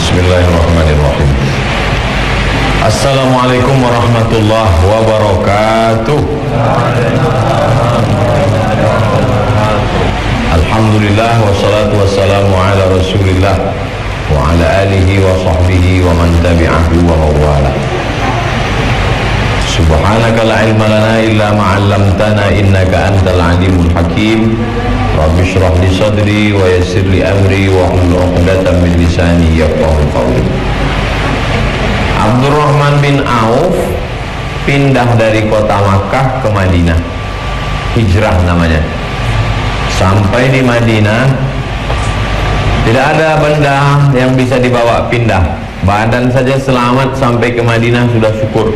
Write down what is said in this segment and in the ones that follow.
Bismillahirrahmanirrahim. Assalamualaikum warahmatullahi wabarakatuh. Alhamdulillah wassalatu wassalamu ala rasulillah wa ala alihi wa sahbihi wa man tabi'ahu wa mawala. Subhanaka la ilma lana illa ma 'allamtana innaka antal alimul hakim. Rabbi shrah li sadri wa yassir li amri wa hlul 'uqdatam min lisani yafqahu qawli. Abdurrahman bin Auf pindah dari kota Makkah ke Madinah. Hijrah namanya. Sampai di Madinah tidak ada benda yang bisa dibawa pindah. Badan saja selamat sampai ke Madinah sudah syukur.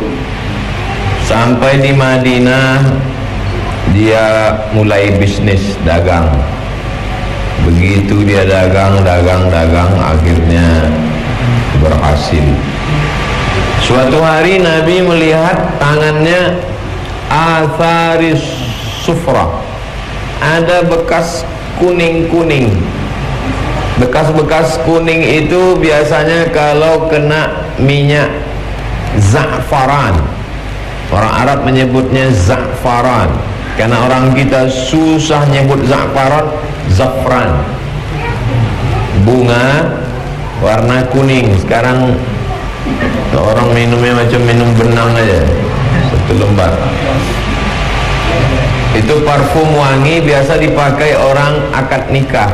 Sampai di Madinah dia mulai bisnis dagang. Begitu dia dagang akhirnya berhasil. Suatu hari Nabi melihat tangannya atharis sufra, ada bekas kuning-kuning. Bekas-bekas kuning itu biasanya kalau kena minyak za'faran. Orang Arab menyebutnya za'faran, karena orang kita susah nyebut za'faran. Zafran, bunga warna kuning. Sekarang orang minumnya macam minum benang aja, satu lembar. Itu parfum wangi biasa dipakai orang akad nikah,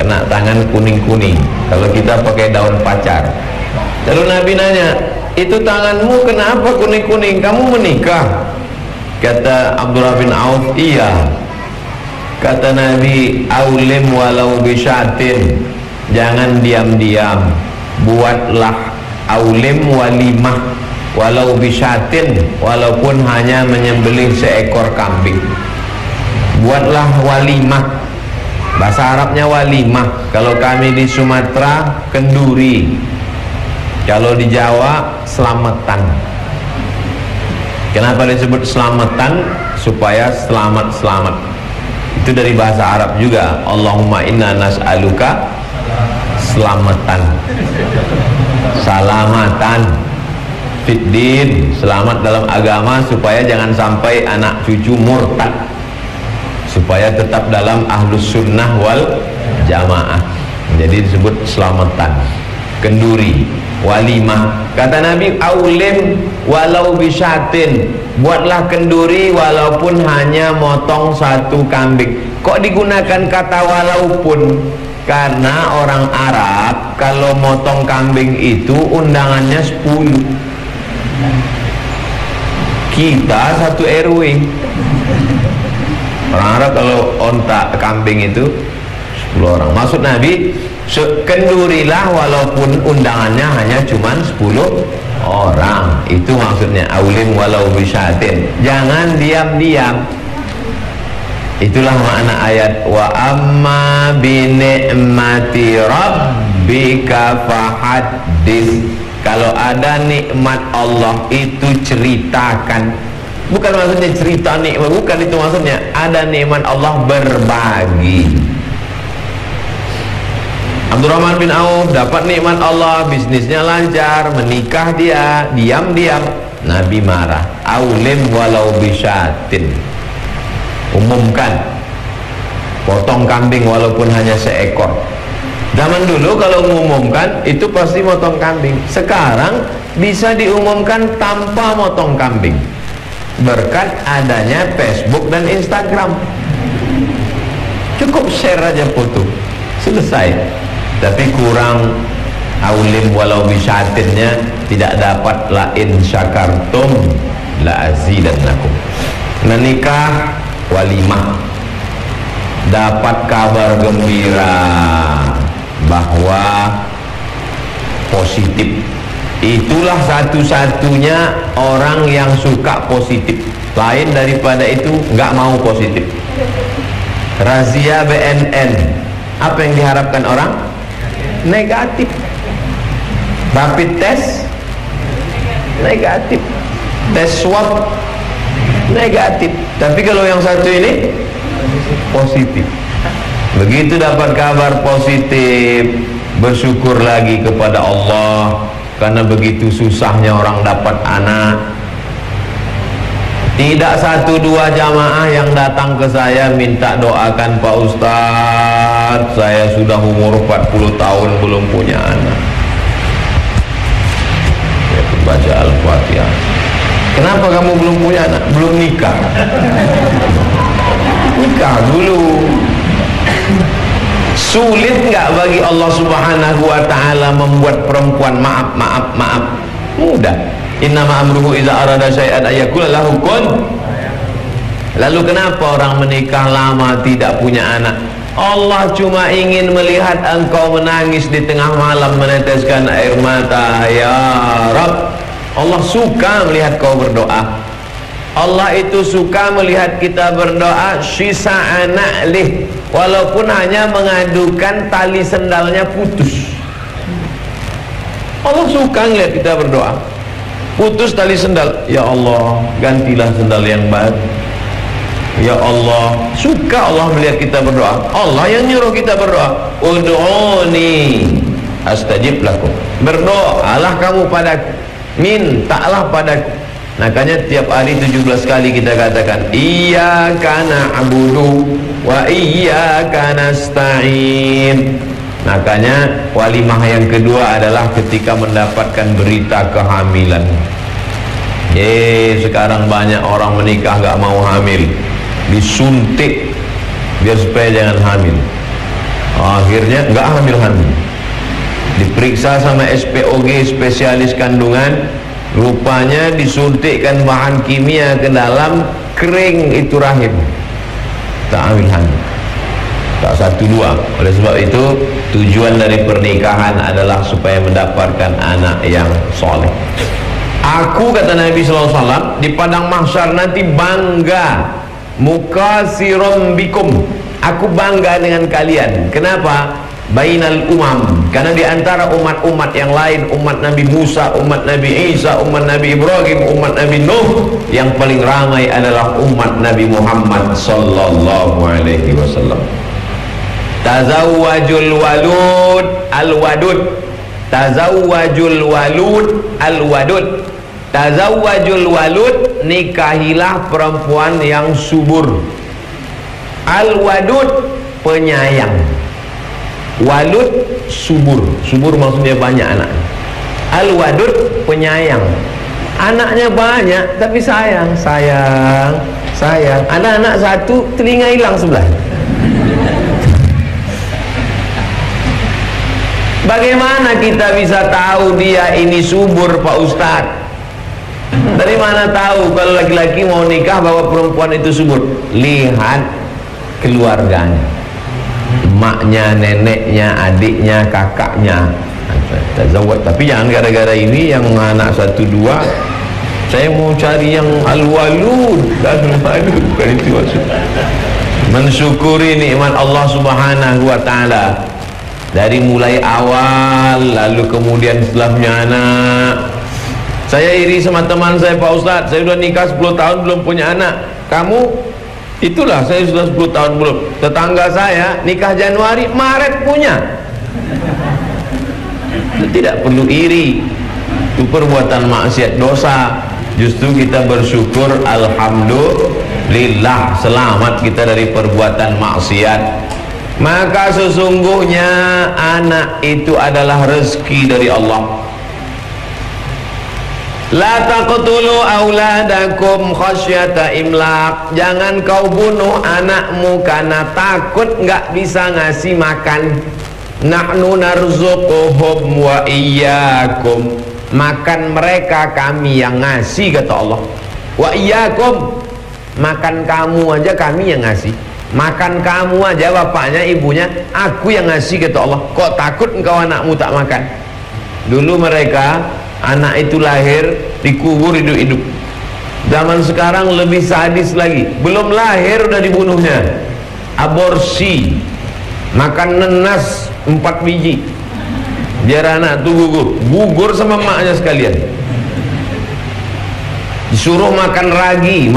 kena tangan kuning-kuning. Kalau kita pakai daun pacar. Lalu Nabi nanya, itu tanganmu kenapa kuning-kuning? Kamu menikah? Kata Abdullah bin Auf, iya. Kata Nabi, aulim walau bisyatin, jangan diam-diam, buatlah aulim walimah walau bisyatin, walaupun hanya menyembelih seekor kambing. Buatlah walimah, bahasa Arabnya walimah. Kalau kami di Sumatera kenduri, kalau di Jawa selamatan. Kenapa disebut selamatan? Supaya selamat-selamat. Itu dari bahasa Arab juga. Allahumma inna nas'aluka selamatan, salamatan fiddin, selamat dalam agama, supaya jangan sampai anak cucu murtad, supaya tetap dalam ahlus sunnah wal jamaah. Jadi disebut selamatan. Kenduri, walimah. Kata Nabi, aulim walau bisyatin, buatlah kenduri walaupun hanya motong satu kambing. Kok digunakan kata walaupun? Karena orang Arab kalau motong kambing itu undangannya 10. Kita satu RW. Orang Arab kalau ontak kambing itu 10 orang. Maksud Nabi, kendurilah walaupun undangannya hanya cuma 10 orang. Itu maksudnya aulim walau bisyatin, jangan diam-diam. Itulah makna ayat wa amma bi ni'mati rabbika fahaddits. Kalau ada nikmat Allah itu ceritakan. Bukan maksudnya cerita nikmat, bukan itu maksudnya. Ada nikmat Allah, berbagi. Abdurrahman bin Auf dapat nikmat Allah, bisnisnya lancar, menikah dia, diam-diam. Nabi marah, aulim walau bisyatin, umumkan, potong kambing walaupun hanya seekor. Zaman dulu kalau mengumumkan itu pasti motong kambing. Sekarang bisa diumumkan tanpa motong kambing, berkat adanya Facebook dan Instagram. Cukup share aja foto, selesai. Tapi kurang aulim walau bisyatinnya, tidak dapat la in syakartum la azidannakum. Menikah walimah, dapat kabar gembira bahwa positif. Itulah satu-satunya orang yang suka positif. Lain daripada itu nggak mau positif. Razia BNN, apa yang diharapkan orang? Negatif. Rapid test negatif, tes swab negatif. Tapi kalau yang satu ini positif. Begitu dapat kabar positif, bersyukur lagi kepada Allah, karena begitu susahnya orang dapat anak. Tidak satu dua jamaah yang datang ke saya minta doakan, Pak Ustadz, saya sudah umur 40 tahun belum punya anak. Saya baca Al-Fatihah. Kenapa kamu belum punya anak? Belum nikah. Nikah dulu. Sulit nggak bagi Allah Subhanahu wa ta'ala membuat perempuan maaf? Mudah. Innama amruhu idza arada syai'an ayyakula lahu kun. Lalu kenapa orang menikah lama tidak punya anak? Allah cuma ingin melihat engkau menangis di tengah malam meneteskan air mata. Ya Rabb, Allah suka melihat kau berdoa. Allah itu suka melihat kita berdoa syisa anaklih, walaupun hanya mengadukan tali sendalnya putus. Allah suka melihat kita berdoa. Putus tali sendal, ya Allah gantilah sendal yang baru. Ya Allah, suka Allah melihat kita berdoa. Allah yang nyuruh kita berdoa, ud'uni astajib lakum, berdoalah kamu padaku, mintalah padaku. Makanya tiap hari 17 kali kita katakan iyyaka na'budu wa iyyaka nasta'in. Makanya walimah yang kedua adalah ketika mendapatkan berita kehamilan. Sekarang banyak orang menikah gak mau hamil, disuntik biar supaya jangan hamil. Akhirnya gak hamil-hamil. Diperiksa sama SPOG, spesialis kandungan, rupanya disuntikkan bahan kimia ke dalam, kering itu rahim, tak hamil-hamil. Tak satu dua. Oleh sebab itu tujuan dari pernikahan adalah supaya mendapatkan anak yang soleh. Aku, kata Nabi SAW, di padang mahsyar nanti bangga, mukasirum bikum, aku bangga dengan kalian. Kenapa? Bainal umam, karena di antara umat-umat yang lain, umat Nabi Musa, umat Nabi Isa, umat Nabi Ibrahim, umat Nabi Nuh, yang paling ramai adalah umat Nabi Muhammad sallallahu alaihi wasallam. Tazawwajul walud al-wadud, tazawwajul walud al-wadud. Tazawwajul walud, nikahilah perempuan yang subur. Al-wadud, penyayang. Walud, subur. Subur maksudnya banyak anak. Al-wadud, penyayang. Anaknya banyak tapi sayang. Ada anak satu, telinga hilang sebelah. Bagaimana kita bisa tahu dia ini subur, Pak Ustadz? Dari mana tahu kalau laki-laki mau nikah bahwa perempuan itu subur? Lihat keluarganya, emaknya, neneknya, adiknya, kakaknya. Tapi jangan gara-gara ini yang anak satu dua, saya mau cari yang al-walud. Bukan itu maksud. Mensyukuri nikmat Allah Subhanahu wa ta'ala dari mulai awal, lalu kemudian setelah punya anak. Saya iri sama teman saya, Pak Ustadz, saya sudah nikah 10 tahun belum punya anak. Kamu? Itulah, saya sudah 10 tahun belum. Tetangga saya nikah Januari, Maret punya. Tidak perlu iri. Itu perbuatan maksiat, dosa. Justru kita bersyukur, alhamdulillah, selamat kita dari perbuatan maksiat. Maka sesungguhnya anak itu adalah rezeki dari Allah. La taqtulu auladakum khasyata imlaq. Jangan kau bunuh anakmu karena takut nggak bisa ngasih makan. Nahnu narzuquhum wa iyyakum. Makan mereka kami yang ngasih, kata Allah. Wa iyyakum, makan kamu aja kami yang ngasih. Makan kamu aja bapaknya ibunya aku yang ngasih, kata Allah. Kok takut engkau anakmu tak makan? Dulu mereka anak itu lahir dikubur hidup-hidup. Zaman sekarang lebih sadis lagi, belum lahir udah dibunuhnya. Aborsi, makan nenas 4 biji biar anak tuh gugur sama emaknya sekalian. Disuruh makan ragi,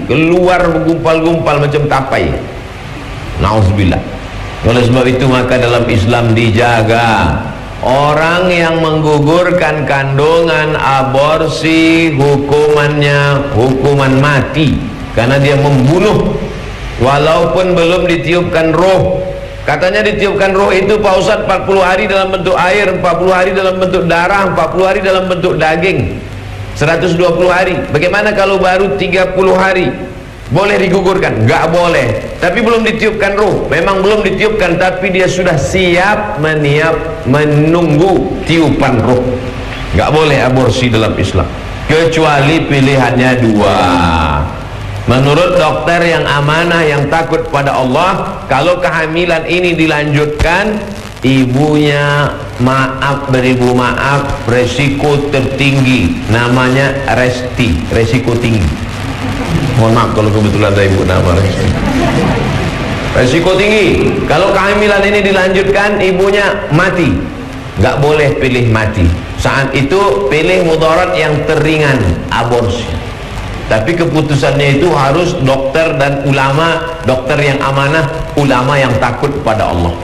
keluar bergumpal-gumpal macam tapai. Nauzubillah. Oleh sebab itu maka dalam Islam dijaga orang yang menggugurkan kandungan, aborsi, hukumannya hukuman mati, karena dia membunuh walaupun belum ditiupkan roh. Katanya ditiupkan roh itu Pak Ustadz 40 hari dalam bentuk air, 40 hari dalam bentuk darah, 40 hari dalam bentuk daging, 120 hari. Bagaimana kalau baru 30 hari? Boleh digugurkan? Enggak boleh. Tapi belum ditiupkan roh. Memang belum ditiupkan, tapi dia sudah siap menunggu tiupan roh. Enggak boleh aborsi dalam Islam, kecuali pilihannya dua. Menurut dokter yang amanah, yang takut pada Allah, kalau kehamilan ini dilanjutkan, ibunya beribu maaf, resiko tertinggi, namanya resti, resiko tinggi. Mohon maaf kalau kebetulan ada ibu nama Resti. Resiko tinggi. Kalau kehamilan ini dilanjutkan, ibunya mati. Nggak boleh pilih mati. Saat itu pilih mudarat yang teringan, aborsi. Tapi keputusannya itu harus dokter dan ulama, dokter yang amanah, ulama yang takut pada Allah.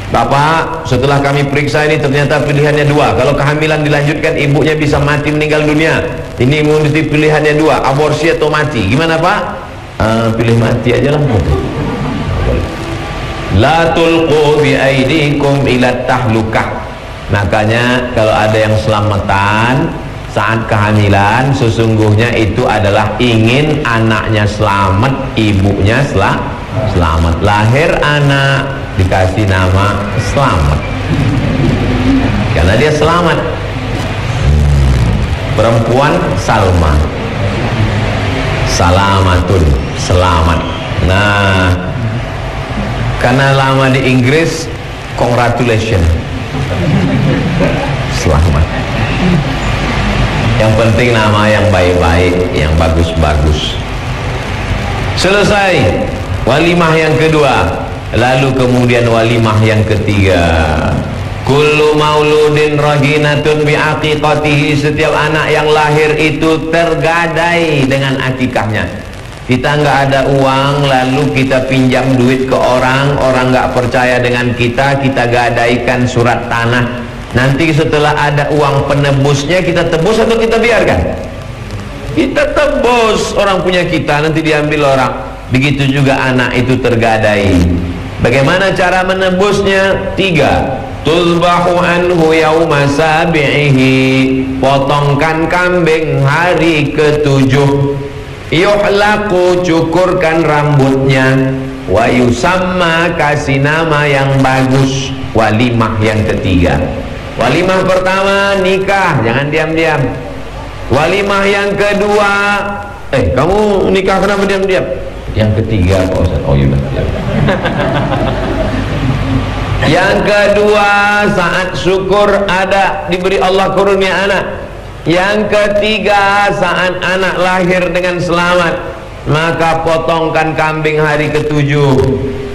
Bapak, setelah kami periksa ini ternyata pilihannya dua. Kalau kehamilan dilanjutkan, ibunya bisa mati, meninggal dunia. Ini menjadi pilihannya dua, aborsi atau mati. Gimana Pak? Pilih mati aja lah. La tulqu bi aidikum ila tahlukah. Makanya kalau ada yang selamatan saat kehamilan, sesungguhnya itu adalah ingin anaknya selamat, ibunya selamat. Lahir anak dikasih nama selamat karena dia selamat. Perempuan Salma, salamatun, selamat. Nah, karena lama di Inggris, congratulations, selamat. Yang penting nama yang baik-baik, yang bagus-bagus. Selesai walimah yang kedua. Lalu kemudian walimah yang ketiga. Kullu mauludin rahinatun bi'aqiqatihi. Setiap anak yang lahir itu tergadai dengan akikahnya. Kita nggak ada uang, lalu kita pinjam duit ke orang, orang nggak percaya dengan kita gadaikan surat tanah. Nanti setelah ada uang penebusnya, kita tebus atau kita biarkan? Kita tebus, orang punya kita, nanti diambil orang. Begitu juga anak itu tergadai. Bagaimana cara menebusnya? 3. Tuzbahu anhu yauma sabi'ihi. Potongkan kambing hari ke-7. Yuhlaku, cukurkan rambutnya. Wa yusamma, kasih nama yang bagus. Walimah yang ketiga. Walimah pertama nikah, jangan diam-diam. Walimah yang kedua, kamu nikah kenapa diam-diam? Yang ketiga Pak Ustaz. Oh iya. Yang kedua saat syukur ada diberi Allah karunia anak. Yang ketiga saat anak lahir dengan selamat, maka potongkan kambing hari ke-7.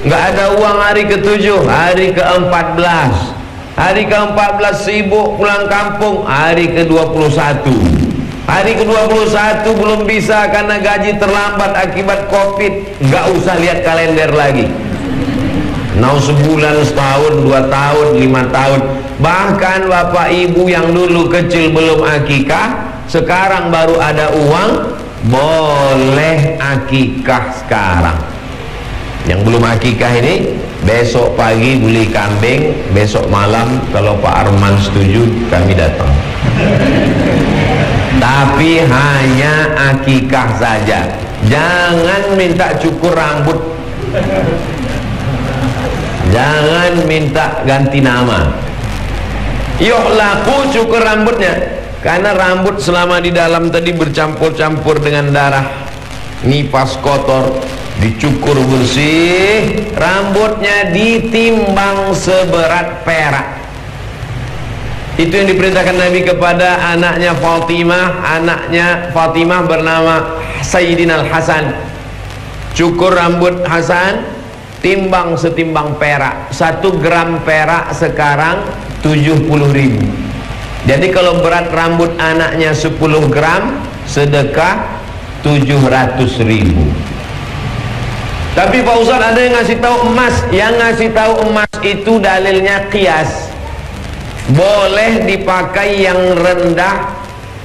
Nggak ada uang hari ke-7, hari ke-14. Hari ke-14 sibuk pulang kampung, hari ke-21. Hari ke-21 belum bisa karena gaji terlambat akibat Covid. Nggak usah lihat kalender lagi. Mau sebulan, setahun, 2 tahun, 5 tahun. Bahkan bapak ibu yang dulu kecil belum akikah, sekarang baru ada uang, boleh akikah sekarang. Yang belum akikah ini besok pagi beli kambing, besok malam kalau Pak Arman setuju kami datang. Tapi hanya akikah saja, jangan minta cukur rambut, jangan minta ganti nama. Yuhlaku, cukur rambutnya, karena rambut selama di dalam tadi bercampur-campur dengan darah, nipas kotor, dicukur bersih, rambutnya ditimbang seberat perak. Itu yang diperintahkan Nabi kepada anaknya Fatimah. Anaknya Fatimah bernama Sayyidina Al-Hasan. Cukur rambut Hasan, timbang setimbang perak. 1 gram perak sekarang 70.000. Jadi kalau berat rambut anaknya 10 gram, sedekah 700.000. Tapi Pak Ustadz ada yang ngasih tahu emas. Yang ngasih tahu emas itu dalilnya qiyas. Boleh dipakai yang rendah,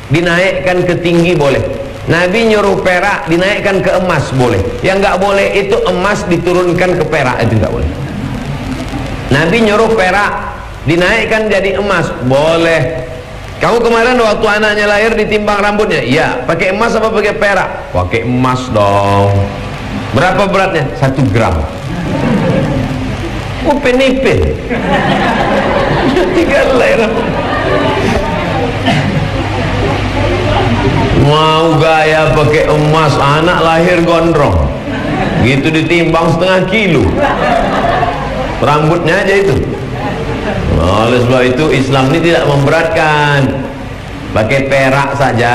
dinaikkan ke tinggi boleh. Nabi nyuruh perak dinaikkan ke emas boleh. Yang nggak boleh itu emas diturunkan ke perak, itu nggak boleh. Nabi nyuruh perak dinaikkan jadi emas boleh. Kamu kemarin waktu anaknya lahir ditimbang rambutnya, iya, pakai emas apa pakai perak? Pakai emas dong. Berapa beratnya? 1 gram. Oh, penipin. Tinggal lahir. Mau gaya pakai emas, anak lahir gondrong. Gitu ditimbang setengah kilo. Rambutnya aja itu. Oleh sebab itu Islam ini tidak memberatkan. Pakai perak saja.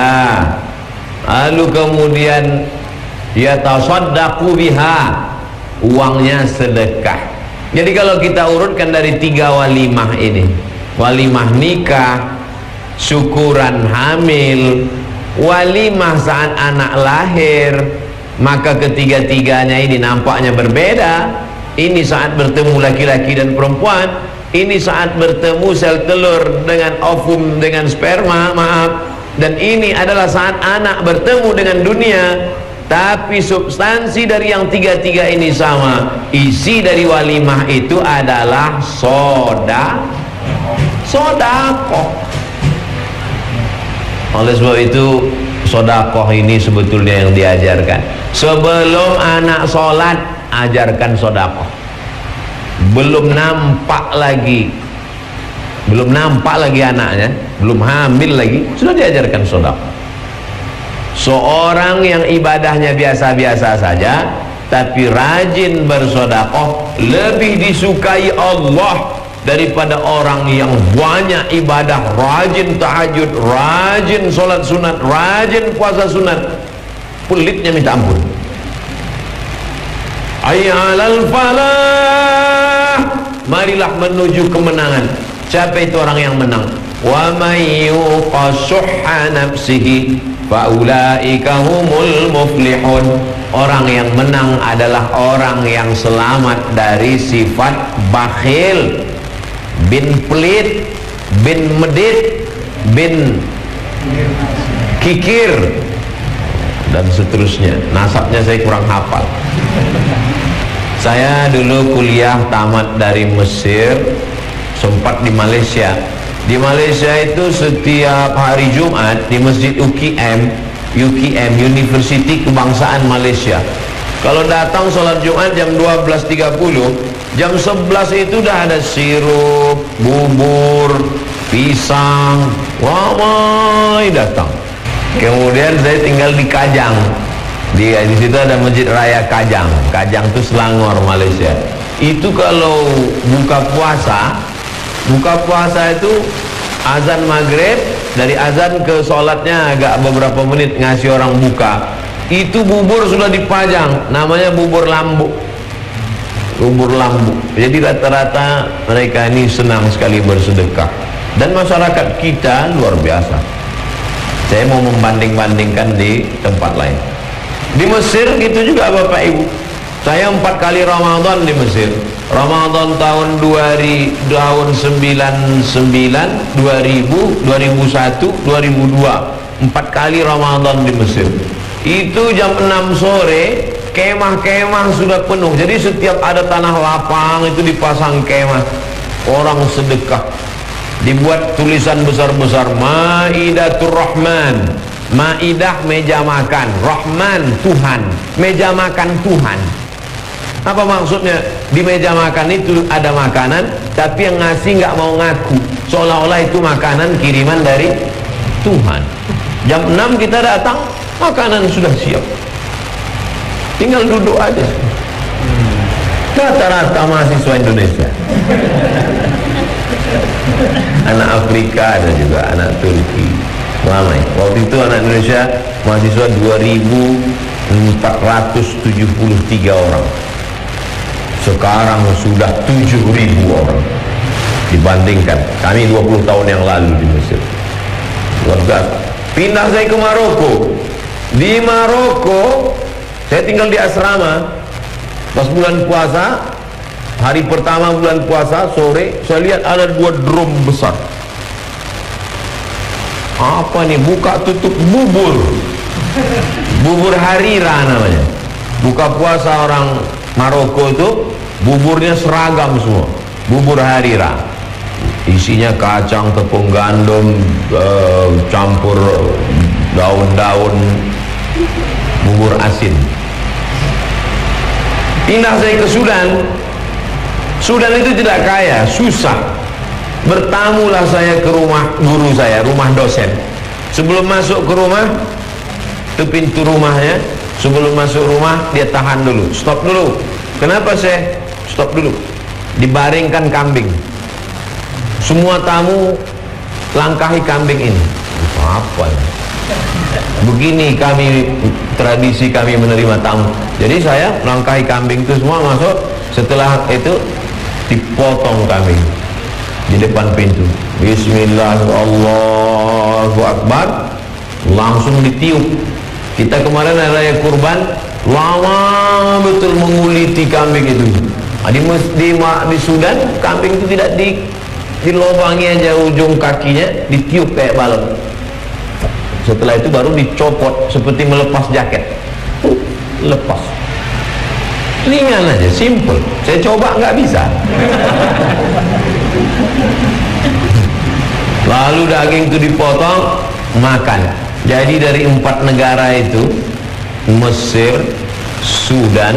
Lalu kemudian ya tasaddaqu biha, uangnya sedekah. Jadi kalau kita urutkan dari 3 walimah ini, walimah nikah, syukuran hamil, walimah saat anak lahir, maka ketiga-tiganya ini nampaknya berbeda. Ini saat bertemu laki-laki dan perempuan, ini saat bertemu sel telur dengan ovum dengan sperma, maaf, dan ini adalah saat anak bertemu dengan dunia. Tapi substansi dari yang tiga-tiga ini sama. Isi dari walimah itu adalah sodakoh. Oleh sebab itu sodakoh ini sebetulnya yang diajarkan. Sebelum anak sholat, ajarkan sodakoh. Belum nampak lagi anaknya, belum hamil lagi, sudah diajarkan sodakoh. Seorang yang ibadahnya biasa-biasa saja tapi rajin bersodakoh lebih disukai Allah daripada orang yang banyak ibadah, rajin tahajud, rajin sholat sunat, rajin puasa sunat, pelitnya minta ampun. Ayyalal falah, marilah menuju kemenangan. Siapa itu orang yang menang? Wa may yuqa shuhha nafsihi faulaika humul muflihun. Orang yang menang adalah orang yang selamat dari sifat bakhil, bin pelit, bin medit, bin kikir, dan seterusnya. Nasabnya saya kurang hafal. Saya dulu kuliah tamat dari Mesir, sempat di Malaysia. Di Malaysia itu setiap hari Jumat di Masjid UKM, University Kebangsaan Malaysia, kalau datang sholat Jumat jam 12.30, jam 11 itu udah ada sirup, bubur, pisang, ramai datang. Kemudian saya tinggal di Kajang. Di situ ada Masjid Raya Kajang. Kajang itu Selangor, Malaysia. Itu kalau buka puasa itu azan maghrib, dari azan ke sholatnya agak beberapa menit ngasih orang buka. Itu bubur sudah dipajang, namanya bubur lambu. Bubur lambu. Jadi rata-rata mereka ini senang sekali bersedekah. Dan masyarakat kita luar biasa. Saya mau membanding-bandingkan di tempat lain. Di Mesir gitu juga Bapak Ibu. Saya 4 kali Ramadan di Mesir. Ramadan tahun 99, 2000, 2001, 2002. 4 kali Ramadan di Mesir. Itu jam 6 sore, kemah-kemah sudah penuh. Jadi setiap ada tanah lapang itu dipasang kemah. Orang sedekah. Dibuat tulisan besar-besar, Maidatur Rahman. Maidah meja makan, Rahman Tuhan, meja makan Tuhan. Apa maksudnya? Di meja makan itu ada makanan, tapi yang ngasih nggak mau ngaku, seolah-olah itu makanan kiriman dari Tuhan. Jam 6 kita datang, makanan sudah siap, tinggal duduk aja. Rata-rata mahasiswa Indonesia, anak Afrika ada juga, anak Turki, ramai. Waktu itu anak Indonesia mahasiswa 2.473 orang. Sekarang sudah 7.000 orang. Dibandingkan kami 20 tahun yang lalu di Mesir. Luar biasa. Pindah saya ke Maroko. Di Maroko saya tinggal di asrama. Pas bulan puasa, hari pertama bulan puasa sore, saya lihat ada 2 drum besar. Apa nih? Buka tutup bubur. Bubur harira namanya. Buka puasa orang Maroko itu buburnya seragam semua. Bubur harira. Isinya kacang, tepung gandum, campur daun-daun, bubur asin. Pindah saya ke Sudan. Sudan itu tidak kaya, susah. Bertamulah saya ke rumah guru saya, rumah dosen. Sebelum masuk ke rumah, itu pintu rumahnya. Sebelum masuk rumah, dia tahan dulu, stop dulu. Kenapa saya stop dulu? Dibaringkan kambing. Semua tamu langkahi kambing ini. Apa ini? Begini kami, tradisi kami menerima tamu. Jadi saya langkahi kambing itu semua masuk. Setelah itu dipotong kambing di depan pintu. Bismillahirrahmanirrahim, Allahu Akbar. Langsung ditiup. Kita kemarin hari raya kurban, lama betul menguliti kambing itu. Di Sudan kambing itu tidak dilobangi aja ujung kakinya, ditiup kayak balon. Setelah itu baru dicopot seperti melepas jaket. Lepas. Ringan aja, simple. Saya coba nggak bisa. Lalu daging itu dipotong, makan. Jadi dari 4 negara itu, Mesir, Sudan,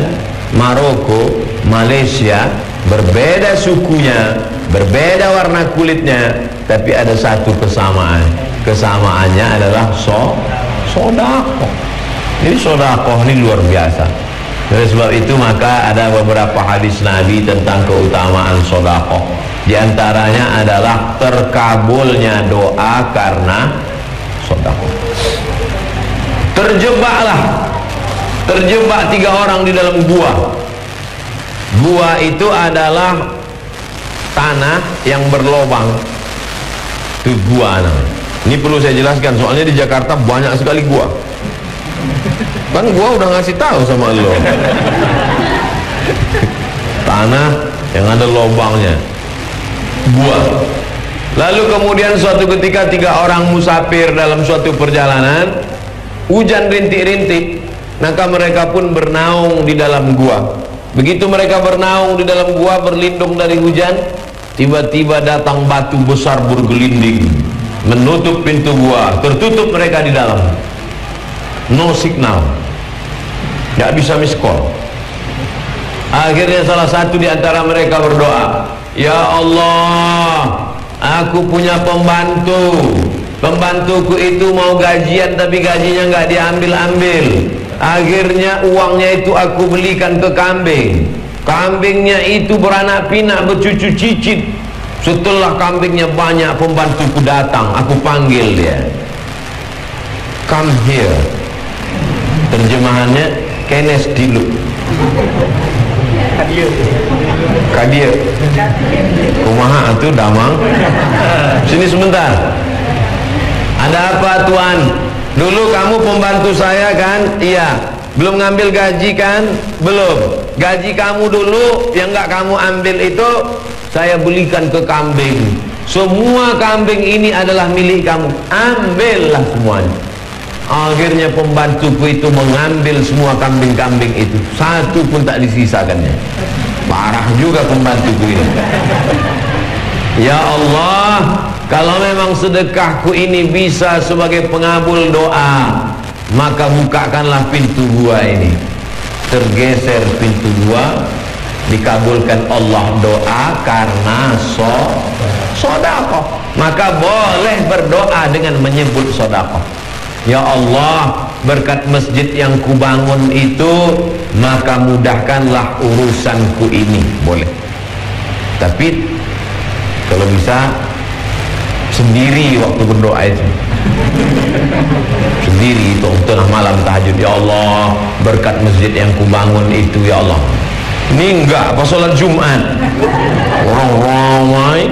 Maroko, Malaysia, berbeda sukunya, berbeda warna kulitnya, tapi ada satu kesamaan. Kesamaannya adalah sodakoh. Jadi sodakoh ini luar biasa. Oleh sebab itu maka ada beberapa hadis Nabi tentang keutamaan sodakoh. Di antaranya adalah terkabulnya doa karena sodakoh. Terjebak 3 orang di dalam gua. Gua itu adalah tanah yang berlobang. Itu gua namanya. Ini perlu saya jelaskan, soalnya di Jakarta banyak sekali gua. Kan gua udah ngasih tahu sama lo. Tanah yang ada lobangnya. Gua. Lalu kemudian suatu ketika 3 orang musafir dalam suatu perjalanan, hujan rintik-rintik, maka mereka pun bernaung di dalam gua. Begitu mereka bernaung di dalam gua, berlindung dari hujan, tiba-tiba datang batu besar bergelinding, menutup pintu gua, tertutup mereka di dalam. No signal, nggak bisa miss call. Akhirnya salah satu di antara mereka berdoa, ya Allah, aku punya pembantu. Pembantuku itu mau gajian tapi gajinya nggak diambil-ambil. Akhirnya uangnya itu aku belikan ke kambing. Kambingnya itu beranak pinak, bercucu cicit. Setelah kambingnya banyak, pembantuku datang. Aku panggil dia. Come here. Terjemahannya, kenes dilu. Kadir. Kumaha atuh damang. Sini sebentar. Ada apa tuan? Dulu kamu pembantu saya kan? Iya. Belum ngambil gaji kan? Belum. Gaji kamu dulu yang nggak kamu ambil itu saya belikan ke kambing. Semua kambing ini adalah milik kamu. Ambillah semuanya. Akhirnya pembantuku itu mengambil semua kambing-kambing itu. Satu pun tak disisakannya. Parah juga pembantuku ini. Ya Allah, kalau memang sedekahku ini bisa sebagai pengabul doa, maka bukakanlah pintu gua ini. Tergeser pintu gua, dikabulkan Allah doa karena sodakoh. Maka boleh berdoa dengan menyebut sodakoh. Ya Allah, berkat masjid yang kubangun itu, maka mudahkanlah urusanku ini. Boleh. Tapi kalau bisa sendiri waktu berdoa itu, sendiri itu tengah malam tahajud. Ya Allah, berkat masjid yang kubangun itu, ya Allah. Ini enggak pas sholat Jumat, orang ramai,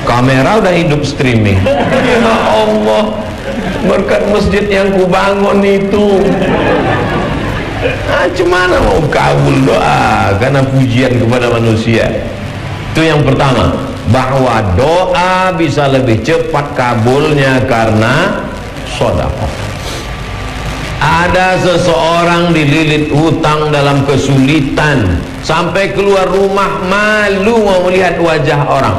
kamera udah hidup streaming. Ya Allah, berkat masjid yang kubangun itu, Cemana mau kabul doa karena pujian kepada manusia. Itu yang pertama, bahwa doa bisa lebih cepat kabulnya karena sedekah. Ada seseorang dililit hutang dalam kesulitan, sampai keluar rumah malu mau melihat wajah orang.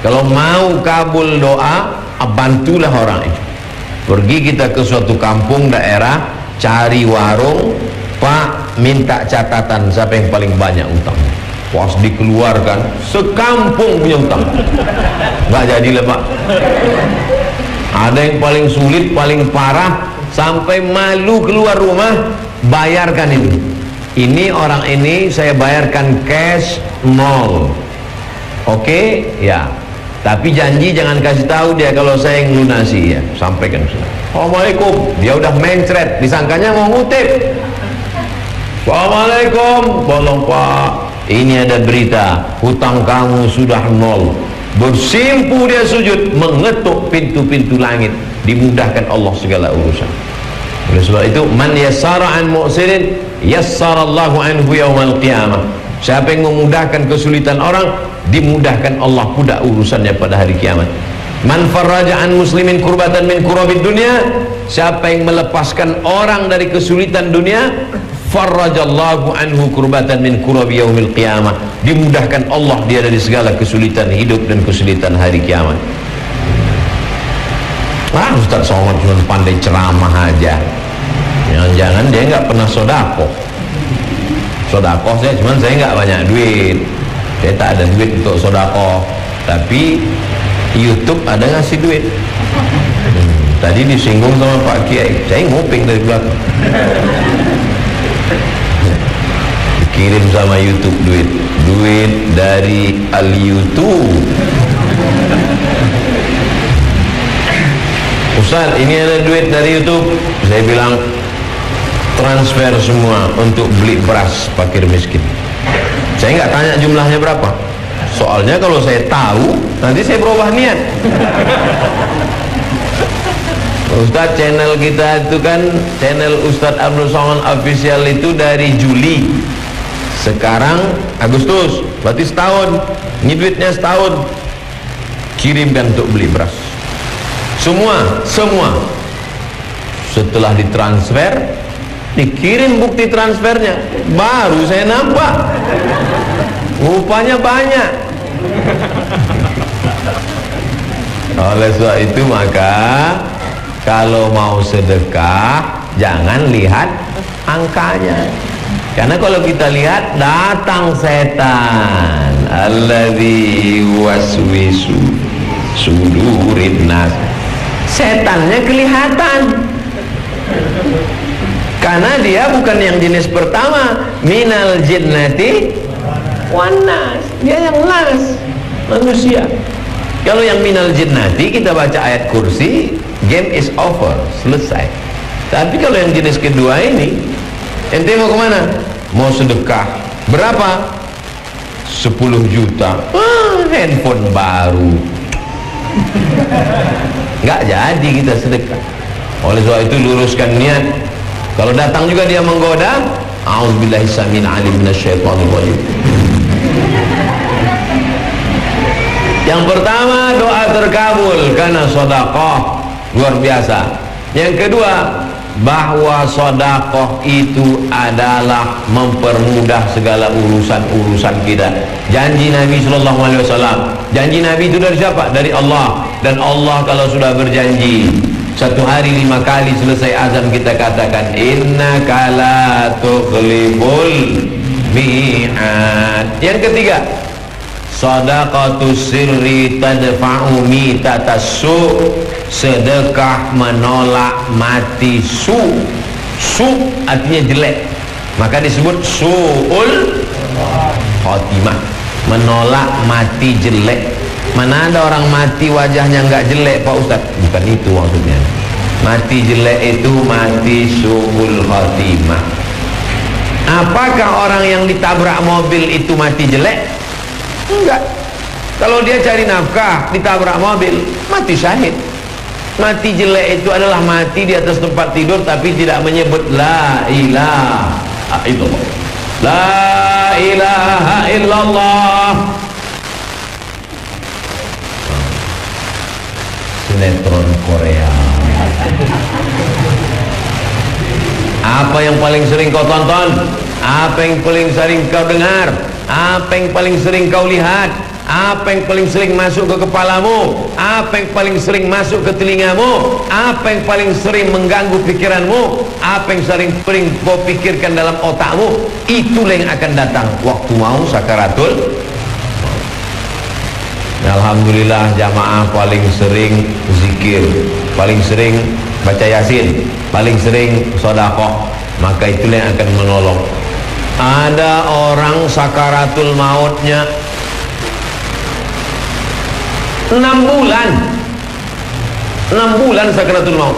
Kalau mau kabul doa, bantulah orang itu. Pergi kita ke suatu kampung daerah, cari warung, Pak, minta catatan siapa yang paling banyak utang. Pas dikeluarkan, sekampung punya utang. Nggak jadilah Pak. Ada yang paling sulit, paling parah, sampai malu keluar rumah, bayarkan itu. Ini orang ini saya bayarkan cash 0. Oke? Ya. Tapi janji jangan kasih tahu dia kalau saya yang lunasi ya. Sampaikan. Assalamualaikum. Dia udah mencret, disangkanya mau ngutip. Assalamualaikum. Tolong Pak, ini ada berita, hutang kamu sudah 0. Bersimpu dia sujud, mengetuk pintu-pintu langit, dimudahkan Allah segala urusan. Oleh sebab itu, man yassara an mu'sirin yassarallahu anhu yaumal qiyamah. Siapa yang memudahkan kesulitan orang, dimudahkan Allah pula urusannya pada hari kiamat. Man farraja an muslimin kurbatan min kurabid dunya, siapa yang melepaskan orang dari kesulitan dunia, farrajallahu anhu kurbatan min kurabi yaumil qiyamah, dimudahkan Allah dia dari segala kesulitan hidup dan kesulitan hari kiamat. Ustaz Somad cuma pandai ceramah aja, jangan-jangan dia nggak pernah sodakoh. Sodakoh saya, cuman saya nggak banyak duit, saya tak ada duit untuk sodakoh, tapi YouTube ada ngasih duit. Tadi disinggung sama Pak Kiai, saya nguping dari belakang. Kirim sama YouTube duit dari Al YouTube. Ustaz, ini ada duit dari YouTube. Saya bilang transfer semua untuk beli beras fakir miskin. Saya nggak tanya jumlahnya berapa, soalnya kalau saya tahu nanti saya berubah niat. Ustaz, channel kita itu kan channel Ustaz Abdul Somad Official itu dari Juli, sekarang Agustus, berarti setahun. Ini duitnya setahun. Kirimkan untuk beli beras. Semua setelah ditransfer, dikirim bukti transfernya, baru saya nampak rupanya banyak. Oleh sebab itu maka kalau mau sedekah jangan lihat angkanya, karena kalau kita lihat datang setan, alladzi waswisu sudurin nas. Setannya kelihatan, karena dia bukan yang jenis pertama, minal jinnati wan nas, dia yang las, manusia. Kalau yang minal jinnati kita baca ayat kursi, game is over, selesai. Tapi kalau yang jenis kedua ini, ente mau kemana? Mau sedekah berapa? 10 juta. Handphone baru. Nggak jadi kita sedekah. Oleh sebab itu luruskan niat. Kalau datang juga dia menggoda, a'udzubillahi samil alim minasyaitonir rajim. Yang pertama, doa terkabul karena sedekah, luar biasa. Yang kedua, bahwa sedekah itu adalah mempermudah segala urusan-urusan kita. Janji Nabi sallallahu alaihi wasallam. Janji Nabi itu dari siapa? Dari Allah. Dan Allah kalau sudah berjanji, satu hari 5 kali selesai azan kita katakan innaka la tukhliful mi'ad. Yang ketiga, shadaqatus sirri tadfa'u mitatassu, sedekah menolak mati su. Su artinya jelek, maka disebut su'ul khotimah, menolak mati jelek. Mana ada orang mati wajahnya nggak jelek Pak Ustaz? Bukan itu maksudnya. Mati jelek itu mati su'ul khotimah. Apakah orang yang ditabrak mobil itu mati jelek? Enggak. Kalau dia cari nafkah, ditabrak mobil, mati syahid. Mati jelek itu adalah mati di atas tempat tidur tapi tidak menyebut la ilaha illallah. La ilaha illallah. Sinetron Korea. Apa yang paling sering kau tonton? Apa yang paling sering kau dengar? Apa yang paling sering kau lihat? Apa yang paling sering masuk ke kepalamu? Apa yang paling sering masuk ke telingamu? Apa yang paling sering mengganggu pikiranmu? Apa yang paling kau pikirkan dalam otakmu? Itulah yang akan datang waktu mau sakaratul. Alhamdulillah jamaah paling sering zikir, paling sering baca yasin, paling sering sedekah, maka itulah yang akan menolong. Ada orang sakaratul mautnya 6 bulan 6 bulan sakaratul maut.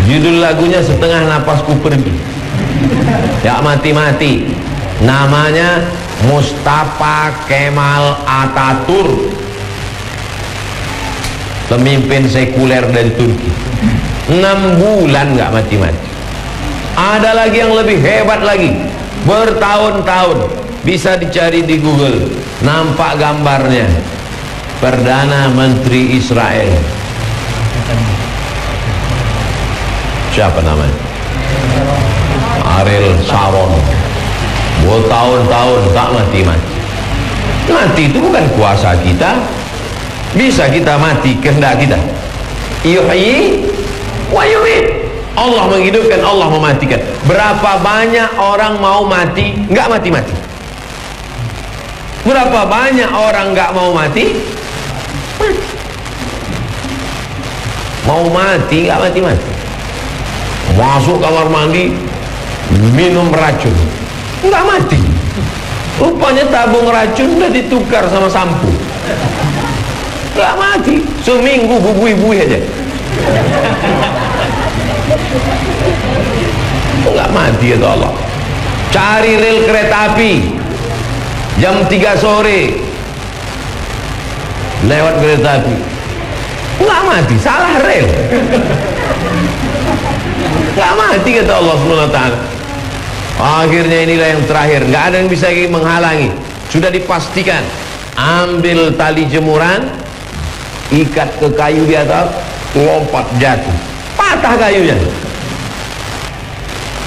Judul lagunya Setengah Napasku Pergi. Ya mati-mati. Namanya Mustafa Kemal Atatürk, pemimpin sekuler dari Turki. 6 bulan nggak mati-mati. Ada lagi yang lebih hebat lagi, bertahun-tahun. Bisa dicari di Google, nampak gambarnya. Perdana Menteri Israel, siapa namanya? Ariel Sharon. Bertahun-tahun tak mati-mati. Mati itu bukan kuasa kita. Bisa kita mati kehendak kita. Yuhyi wa yumiit. Allah menghidupkan, Allah mematikan. Berapa banyak orang mau mati nggak mati-mati? Berapa banyak orang nggak mau mati? Mau mati nggak mati-mati. Masuk kamar mandi, minum racun, nggak mati. Rupanya tabung racun udah ditukar sama sampo, nggak mati. Seminggu bubui-bubui aja, nggak mati ya Allah. Cari rel kereta api jam 3 sore, lewat kereta api, nggak mati, salah rel. Nggak mati kata Allah SWT. Akhirnya inilah yang terakhir, nggak ada yang bisa menghalangi. Sudah dipastikan, ambil tali jemuran, ikat ke kayu di atas, lompat jatuh, patah kayunya.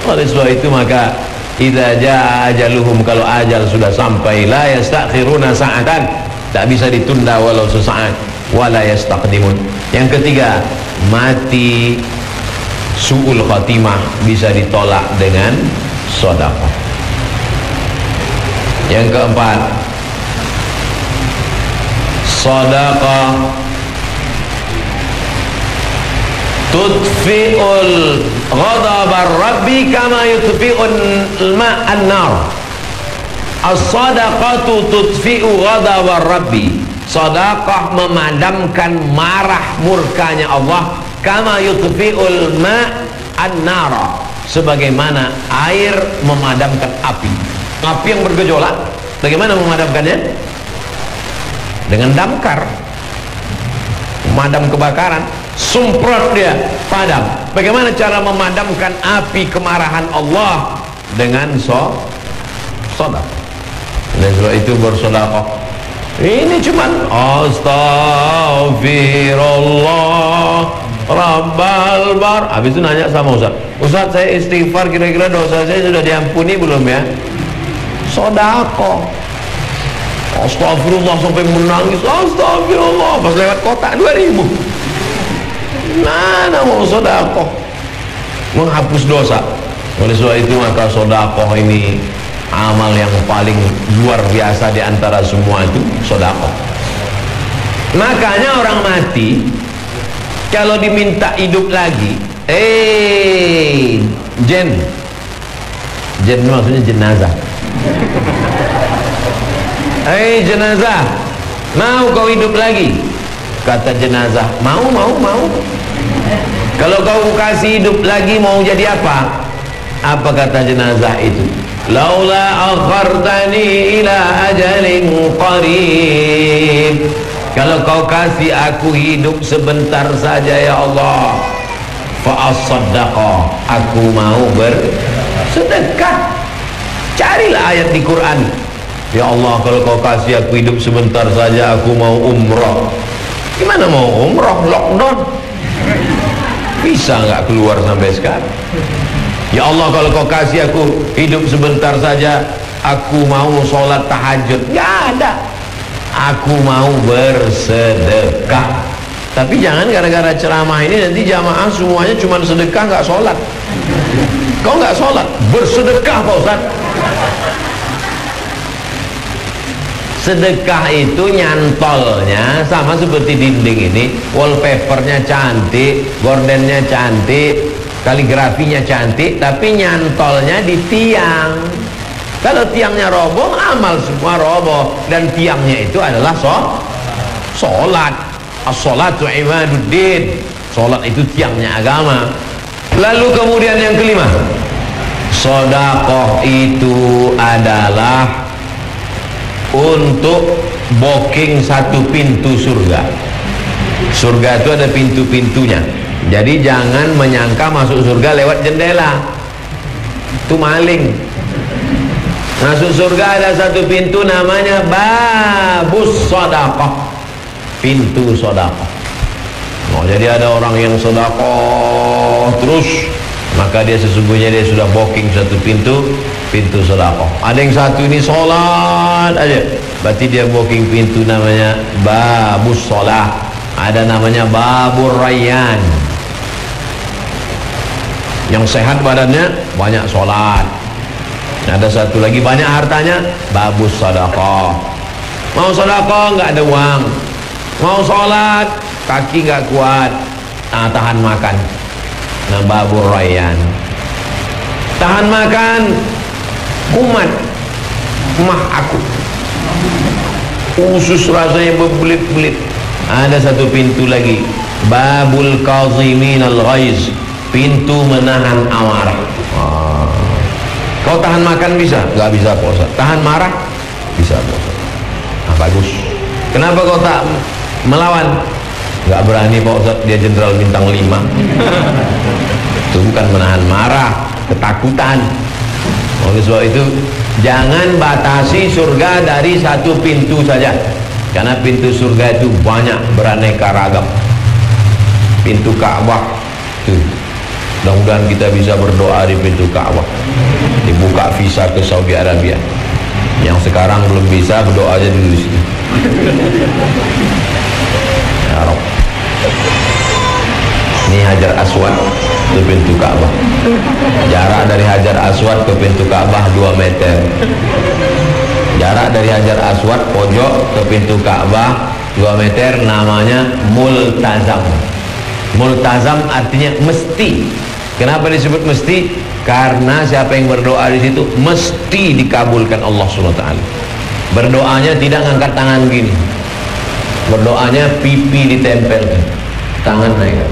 Oleh sebab itu maka idza jaa ajaluhum, kalau ajal sudah sampai, la yastakhiruna sa'atan, tak bisa ditunda walau sesaat, wala yastaqdimun. Yang ketiga, mati su'ul khatimah bisa ditolak dengan sedekah. Yang keempat, sedekah tudfi'ul ghadabar rabbi kama yudfi'un ma'an nar. As-sadaqatu tudfi'u ghadabar rabbi. Sedekah memadamkan marah murkanya Allah, kama yudfi'ul ma'an nar, sebagaimana air memadamkan api. Api yang bergejolak, bagaimana memadamkannya? Dengan damkar, memadam kebakaran, semprot dia, padam. Bagaimana cara memadamkan api kemarahan Allah? Dengan sedekah. Dan sebab itu bersedekah. Ini cuman astagfirullah Rabbal bar. Habis itu nanya sama Ustaz, Ustaz saya istighfar, kira-kira dosa saya sudah diampuni belum ya? Sedekah. Astagfirullah sampai menangis, astagfirullah, pas lewat kotak 2000. Mana mau sedekah menghapus dosa. Oleh sebab itu maka sedekah ini amal yang paling luar biasa di antara semua itu sedekah. Makanya orang mati kalau diminta hidup lagi, jen maksudnya jenazah. Jenazah, mau kau hidup lagi? Kata jenazah, mau. Kalau kau kasih hidup lagi mau jadi apa? Apa kata jenazah itu? Laula akhartani ila ajalin qarib. Kalau kau kasih aku hidup sebentar saja ya Allah, fa as-sadaqah, aku mau sedekah. Carilah ayat di Quran. Ya Allah, kalau kau kasih aku hidup sebentar saja, aku mau umrah. Gimana mau umrah? Lockdown. Bisa nggak keluar sampai sekarang? Ya Allah, kalau kau kasih aku hidup sebentar saja, aku mau sholat tahajud. Nggak ada. Aku mau bersedekah. Tapi jangan gara-gara ceramah ini nanti jamaah semuanya cuma sedekah nggak sholat. Kau nggak sholat, bersedekah Pak Ustaz. Sedekah itu nyantolnya sama seperti dinding ini, wallpapernya cantik, gordennya cantik, kaligrafinya cantik, tapi nyantolnya di tiang. Kalau tiangnya roboh, amal semua roboh. Dan tiangnya itu adalah sholat. As-sholatu imaduddin. Sholat itu tiangnya agama. Lalu kemudian yang kelima, sedekah itu adalah untuk booking satu pintu surga. Surga itu ada pintu-pintunya. Jadi jangan menyangka masuk surga lewat jendela. Itu maling. Masuk surga ada satu pintu namanya babus sedekah. Pintu sedekah. Oh, jadi ada orang yang sedekah terus, maka dia sesungguhnya dia sudah booking satu pintu sedekah. Ada yang satu ini sholat aja, berarti dia booking pintu namanya babus sholat. Ada namanya babur rayyan. Yang sehat badannya banyak sholat. Ada satu lagi banyak hartanya, babus sedekah. Mau sedekah nggak ada uang, mau sholat kaki nggak kuat, tahan makan. Nah, babur rayyan. Tahan makan, kumat, mah aku usus rasanya berbelit-belit. Ada satu pintu lagi, babul kazimin al-ghaiz, pintu menahan amarah. Kau tahan makan bisa? Nggak bisa Pak Ustaz. Tahan marah? Bisa Pak Ustaz. Nah, bagus. Kenapa kau tak melawan? Nggak berani Pak Ustaz, dia jenderal bintang 5. Itu bukan menahan marah, ketakutan. Oleh sebab itu jangan batasi surga dari satu pintu saja, karena pintu surga itu banyak, beraneka ragam. Pintu Ka'bah tuh, mudah-mudahan kita bisa berdoa di pintu Ka'bah, dibuka visa ke Saudi Arabia. Yang sekarang belum bisa, berdoa aja dulu di situ. Ya Rabb. Ini Hajar Aswad, itu pintu Ka'bah. Jarak dari Hajar Aswad ke pintu Ka'bah 2 meter. Jarak dari Hajar Aswad pojok ke pintu Ka'bah 2 meter, namanya multazam. Multazam artinya mesti. Kenapa disebut mesti? Karena siapa yang berdoa di situ mesti dikabulkan Allah SWT. Berdoanya tidak ngangkat tangan gini. Berdoanya pipi ditempelkan, tangan naik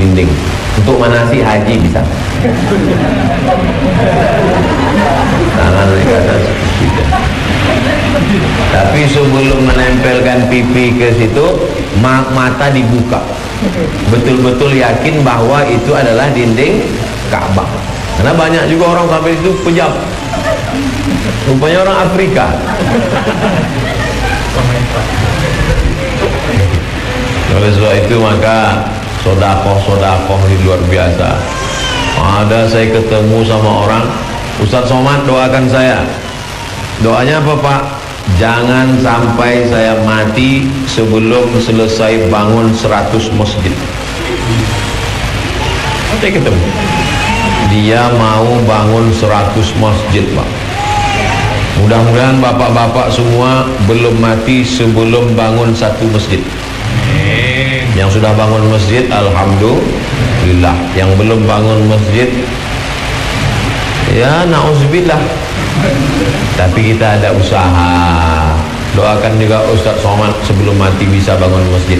dinding. Untuk manasi haji bisa, tangan naik ke atas tidak. Tapi sebelum menempelkan pipi ke situ, mata dibuka, betul-betul yakin bahwa itu adalah dinding Ka'bah. Karena banyak juga orang sampai itu pejam, rupanya orang Afrika. Oleh sebab itu maka sodakoh ini luar biasa. Ada saya ketemu sama orang, Ustaz Somad doakan saya. Doanya apa Pak? Jangan sampai saya mati sebelum selesai bangun 100 masjid. Saya ketemu, dia mau bangun 100 masjid Pak. Mudah-mudahan bapak-bapak semua belum mati sebelum bangun 1 masjid. Yang sudah bangun masjid alhamdulillah, yang belum bangun masjid ya na'udzubillah. Tapi kita ada usaha. Doakan juga Ustaz Somad sebelum mati bisa bangun masjid.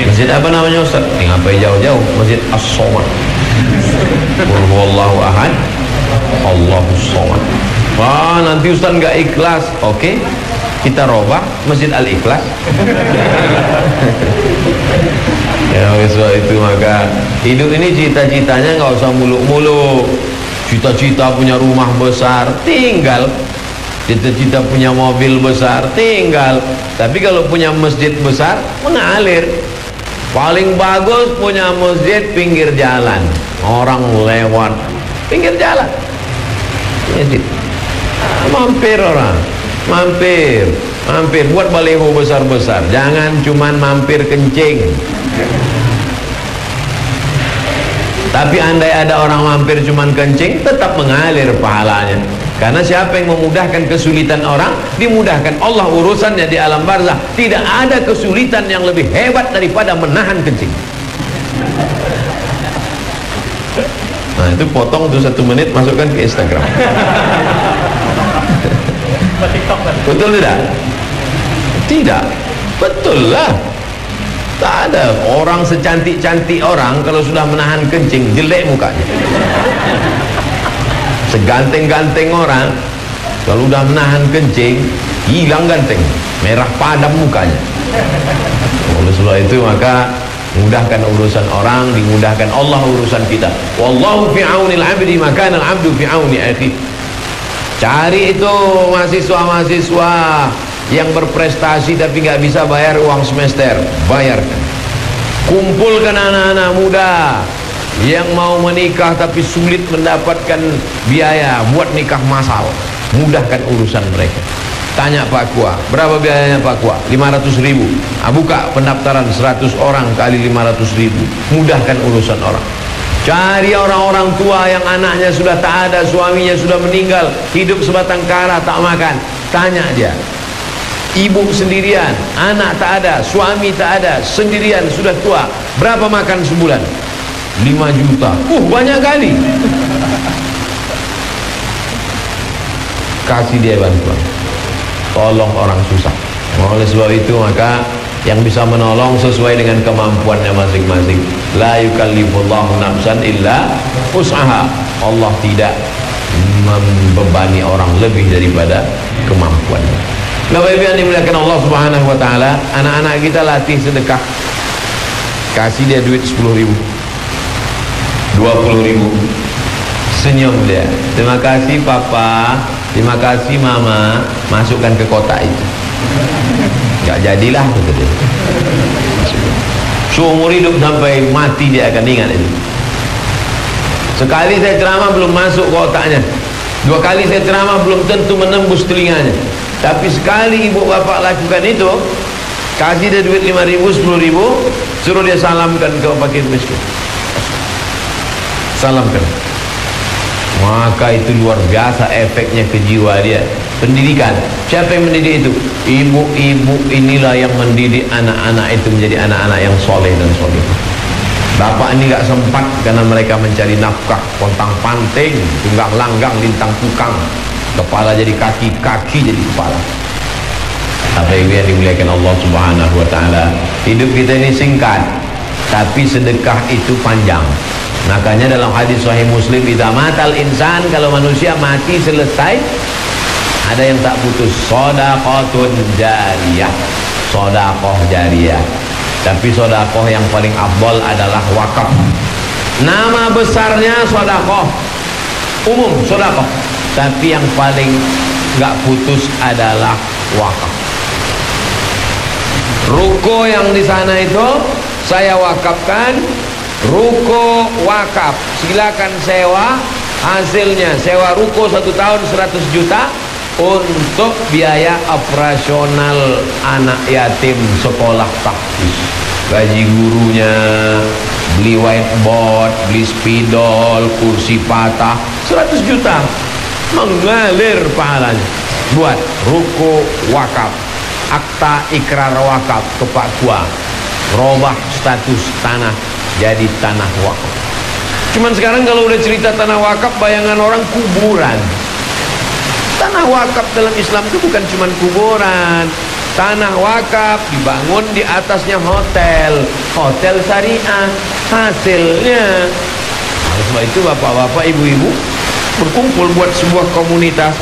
Masjid apa namanya Ustaz? Ngapain jauh-jauh? Masjid As-Somad. Qul huwallahu ahad, Allahus somad. Wah, nanti Ustaz nggak ikhlas. Oke, kita robah Masjid Al-Ikhlas. Ya, sebab itu maka hidup ini cita-citanya nggak usah muluk-muluk. Cita-cita punya rumah besar, tinggal. Cita-cita punya mobil besar, tinggal. Tapi kalau punya masjid besar, mengalir. Paling bagus punya masjid pinggir jalan, orang lewat pinggir jalan. Mampir orang, mampir buat baliho besar-besar. Jangan cuman mampir kencing. Tapi andai ada orang mampir cuman kencing, tetap mengalir pahalanya. Karena siapa yang memudahkan kesulitan orang, dimudahkan Allah urusannya di alam barzah. Tidak ada kesulitan yang lebih hebat daripada menahan kencing. Nah itu potong tuh 1 menit, masukkan ke Instagram. Betul tidak? Tidak. Betul lah. Tak ada orang secantik-cantik orang kalau sudah menahan kencing jelek mukanya. Seganteng-ganteng orang kalau sudah menahan kencing hilang ganteng, merah padam mukanya. Oleh sebab itu maka mudahkan urusan orang, dimudahkan Allah urusan kita. Wallahu fi aunil 'abdi ma kana al-'abdu fi auni akhi. Cari itu mahasiswa-mahasiswa yang berprestasi tapi nggak bisa bayar uang semester, bayarkan. Kumpulkan anak-anak muda yang mau menikah tapi sulit mendapatkan biaya buat nikah massal, mudahkan urusan mereka. Tanya Pak Kua, berapa biayanya Pak Kua? 500.000. Buka pendaftaran 100 orang kali 500.000, mudahkan urusan orang. Cari orang-orang tua yang anaknya sudah tak ada, suaminya sudah meninggal, hidup sebatang kara tak makan. Tanya dia, ibu sendirian, anak tak ada, suami tak ada, sendirian, sudah tua, berapa makan sebulan? 5 juta. Banyak kali. Kasih dia bantuan, tolong orang susah. Oleh sebab itu maka yang bisa menolong sesuai dengan kemampuannya masing-masing. La yukallifullahu nafsan illa wus'aha. Allah tidak membebani orang lebih daripada kemampuannya. Bapak Ibu yang dimuliakan Allah Subhanahu wa taala, anak-anak kita latih sedekah. Kasih dia duit 10.000, 20.000. Senyum dia. Terima kasih Papa, terima kasih Mama, masukkan ke kotak itu. Gak jadilah kata dia. Seumur hidup sampai mati dia akan ingat itu. Sekali saya ceramah belum masuk kotaknya, 2 kali saya ceramah belum tentu menembus telinganya. Tapi sekali ibu bapak lakukan itu, kasih dia duit 5.000, 10.000, suruh dia salamkan ke fakir miskin. Salamkan. Maka itu luar biasa efeknya ke jiwa dia. Pendidikan, siapa yang mendidik itu? Ibu-ibu inilah yang mendidik anak-anak itu menjadi anak-anak yang soleh dan soleh. Bapak ini gak sempat karena mereka mencari nafkah, pontang panting, tunggang langgang, lintang tukang, kepala jadi kaki, kaki jadi kepala. Apa yang dimuliakan Allah Subhanahu wa taala, hidup kita ini singkat, tapi sedekah itu panjang. Makanya dalam hadis Sahih Muslim, idza matal insan, kalau manusia mati selesai, ada yang tak putus, shadaqatun jariyah, sedekah jariyah. Tapi sedekah yang paling afdal adalah wakaf. Nama besarnya sedekah umum, sedekah, tapi yang paling enggak putus adalah wakaf. Ruko yang di sana itu saya wakafkan, ruko wakaf, silakan sewa. Hasilnya sewa ruko 1 tahun 100 juta untuk biaya operasional anak yatim sekolah tahfiz, gaji gurunya, beli whiteboard, beli spidol, kursi patah, 100 juta mengalir pahalanya. Buat ruko wakaf, akta ikrar wakaf ke Pak Kua, robah status tanah jadi tanah wakaf. Cuman sekarang kalau udah cerita tanah wakaf, bayangan orang kuburan. Tanah wakaf dalam Islam itu bukan cuma kuburan. Tanah wakaf dibangun di atasnya hotel, hotel syariah. Hasilnya, oleh sebab itu bapak-bapak, ibu-ibu berkumpul buat sebuah komunitas,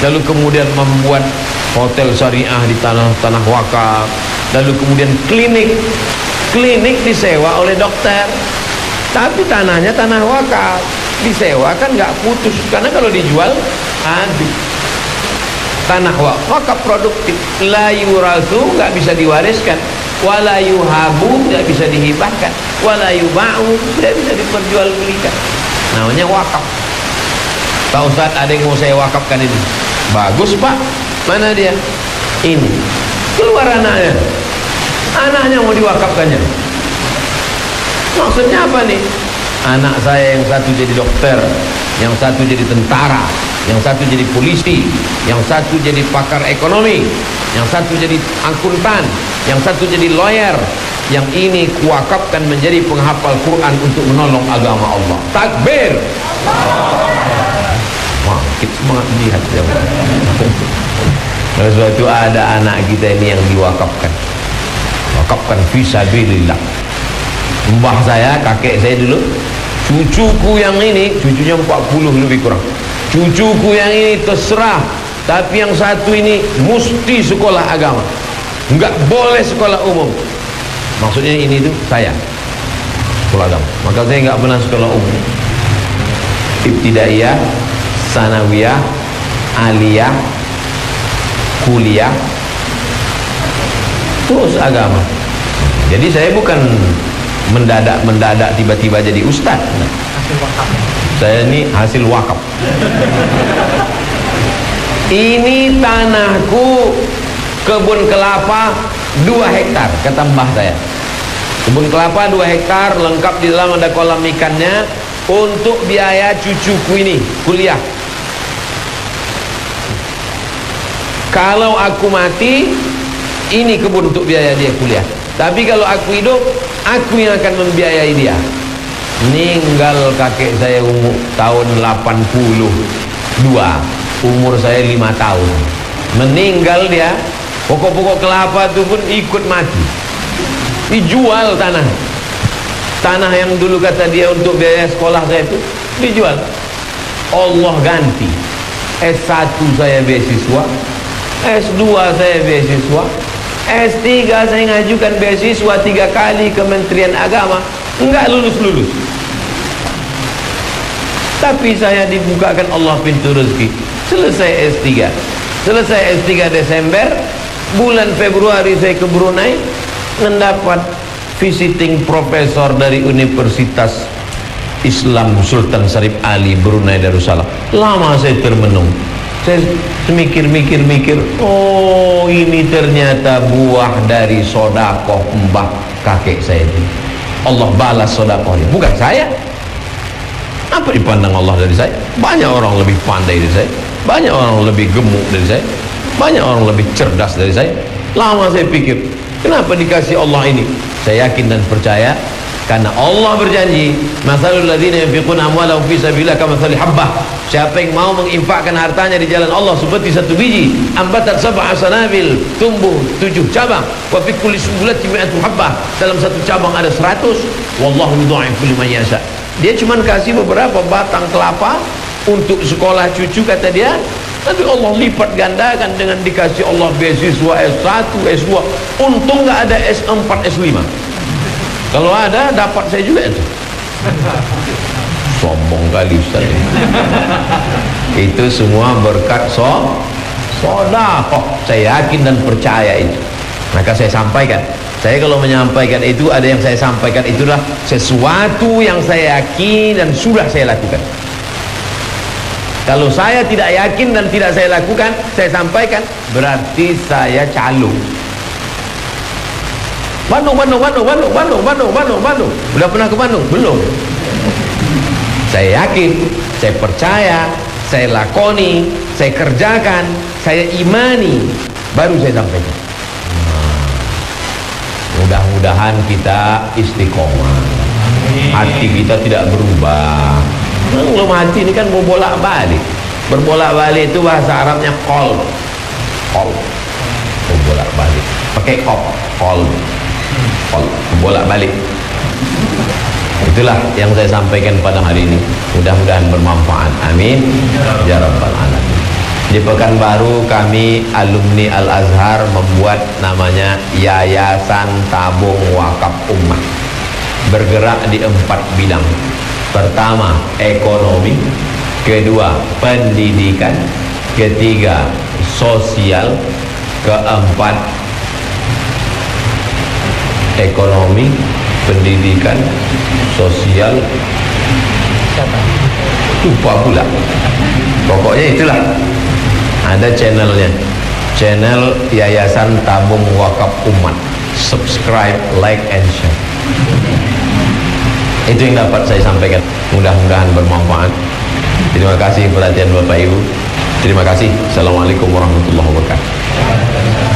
lalu kemudian membuat hotel syariah di tanah wakaf, lalu kemudian klinik disewa oleh dokter, tapi tanahnya tanah wakaf. disewa kan nggak putus, karena kalau dijual habis. Tanah wakaf produktif, la yurasu, nggak bisa diwariskan, wala yuhabu, nggak bisa dihibahkan, wala yuba'u, tidak bisa diperjualbelikan. Namanya wakaf. Pak Ustaz, ada yang mau saya wakafkan ini. Bagus Pak, mana dia? Ini. Keluar anaknya. Anaknya mau diwakafkannya. Maksudnya apa nih? Anak saya yang satu jadi dokter, yang satu jadi tentara, yang satu jadi polisi, yang satu jadi pakar ekonomi, yang satu jadi akuntan, yang satu jadi lawyer, yang ini kuwakafkan menjadi penghafal Quran untuk menolong agama Allah. Takbir. Wah, kita semangat lihat ya. Oleh sebab itu ada anak kita ini yang diwakafkan. Wakafkan fisabilillah. Mbah saya, kakek saya dulu, cucuku yang ini, cucunya 40 lebih kurang. Cucuku yang ini terserah, tapi yang satu ini mesti sekolah agama, enggak boleh sekolah umum. Maksudnya ini tuh saya sekolah agama, maka saya enggak pernah sekolah umum. Ibtidaiyah, sanawiyah, aliyah, kuliah, terus agama. Jadi saya bukan mendadak tiba-tiba jadi ustaz. Saya ini hasil wakaf. Ini tanahku, kebun kelapa 2 hektar, kata mbah saya. Kebun kelapa 2 hektar, lengkap di dalam ada kolam ikannya, untuk biaya cucuku ini kuliah. Kalau aku mati, ini kebun untuk biaya dia kuliah. Tapi kalau aku hidup, aku yang akan membiayai dia. Meninggal kakek saya umur tahun 82, umur saya 5 tahun. Meninggal dia, pokok-pokok kelapa itu pun ikut mati. Dijual tanah. Tanah yang dulu kata dia untuk biaya sekolah saya itu dijual. Allah ganti. S1 saya beasiswa, S2 saya beasiswa, S3 saya ngajukan beasiswa 3 kali Kementerian Agama, enggak lulus-lulus. Tapi saya dibukakan Allah pintu rezeki. Selesai S3. Selesai S3 Desember, bulan Februari saya ke Brunei, mendapat visiting profesor dari Universitas Islam Sultan Syarif Ali Brunei Darussalam. Lama saya termenung. Saya mikir-mikir, oh ini ternyata buah dari sodakoh mbah kakek saya itu. Allah balas sodakohnya, bukan saya. Apa dipandang Allah dari saya? Banyak orang lebih pandai dari saya, banyak orang lebih gemuk dari saya, banyak orang lebih cerdas dari saya. Lama saya pikir, kenapa dikasih Allah ini? Saya yakin dan percaya, karena Allah berjanji, masalul ladzina yunfiquna amwalahum fi sabilillah kamathali habbah. Siapa yang mau menginfakkan hartanya di jalan Allah seperti satu biji, ambatat sab'a sanabil, tumbuh 7 cabang, wa fi kulli sunbulatin mi'atu habbah, dalam satu cabang ada 100. Wallahu yudha'ifu liman yasha. Dia cuma kasih beberapa batang kelapa untuk sekolah cucu, kata dia, tapi Allah lipat gandakan dengan dikasih Allah beasiswa S1, S2. Untung nggak ada S4, S5. Kalau ada, dapat saya juga itu. Sombong kali Ustaz. Itu semua berkat sodakoh. Saya yakin dan percaya itu. Maka saya sampaikan. Saya kalau menyampaikan itu, ada yang saya sampaikan itulah sesuatu yang saya yakin dan sudah saya lakukan. Kalau saya tidak yakin dan tidak saya lakukan, saya sampaikan, berarti saya calo. Bandung. Udah pernah ke Bandung? Belum. Saya yakin, saya percaya, saya lakoni, saya kerjakan, saya imani, baru saya sampaikan. Mudah-mudahan kita istiqomah, hati kita tidak berubah. Belum hati ini kan mau bolak-balik. Berbolak-balik itu bahasa Arabnya qalb. Bolak-balik. Pakai qalb. Bolak-balik. Itulah yang saya sampaikan pada hari ini. Mudah-mudahan bermanfaat. Amin ya rabbal alamin. Di Pekanbaru kami alumni Al-Azhar membuat namanya Yayasan Tabung Wakaf Ummah, bergerak di 4 bidang. Pertama, ekonomi. Kedua, pendidikan. Ketiga, sosial. Keempat, ekonomi, pendidikan, sosial. Lupa pula. Pokoknya itulah. Ada channelnya, channel Yayasan Tabung Wakaf Umat. Subscribe, like, and share. Itu yang dapat saya sampaikan. Mudah-mudahan bermanfaat. Terima kasih perhatian Bapak Ibu. Terima kasih. Assalamualaikum warahmatullahi wabarakatuh.